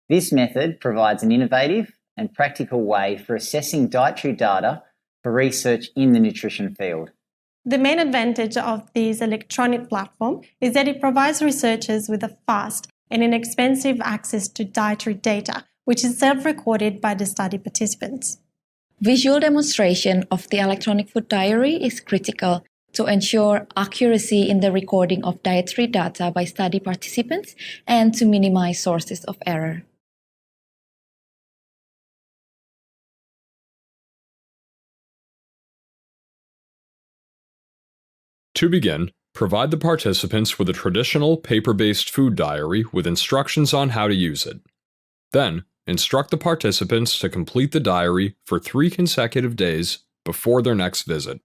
This method provides an innovative and practical way for assessing dietary data for research in the nutrition field. The main advantage of this electronic platform is that it provides researchers with a fast and inexpensive access to dietary data, which is self-recorded by the study participants. Visual demonstration of the electronic food diary is critical to ensure accuracy in the recording of dietary data by study participants and to minimize sources of error. To begin, provide the participants with a traditional paper-based food diary with instructions on how to use it. Then, instruct the participants to complete the diary for 3 consecutive days before their next visit.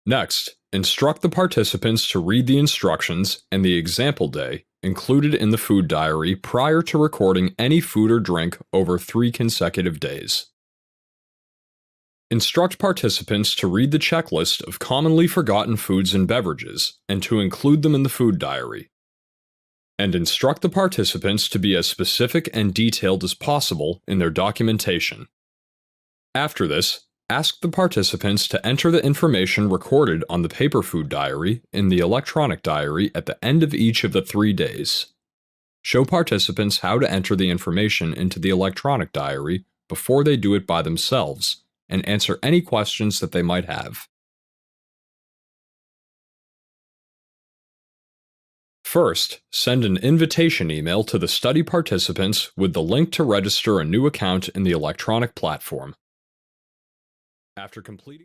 Next, instruct the participants to read the instructions and the example day included in the food diary prior to recording any food or drink over 3 consecutive days. Instruct participants to read the checklist of commonly forgotten foods and beverages and to include them in the food diary. And instruct the participants to be as specific and detailed as possible in their documentation. After this, ask the participants to enter the information recorded on the paper food diary in the electronic diary at the end of each of the 3 days. Show participants how to enter the information into the electronic diary before they do it by themselves, and answer any questions that they might have. First, send an invitation email to the study participants with the link to register a new account in the electronic platform. After completing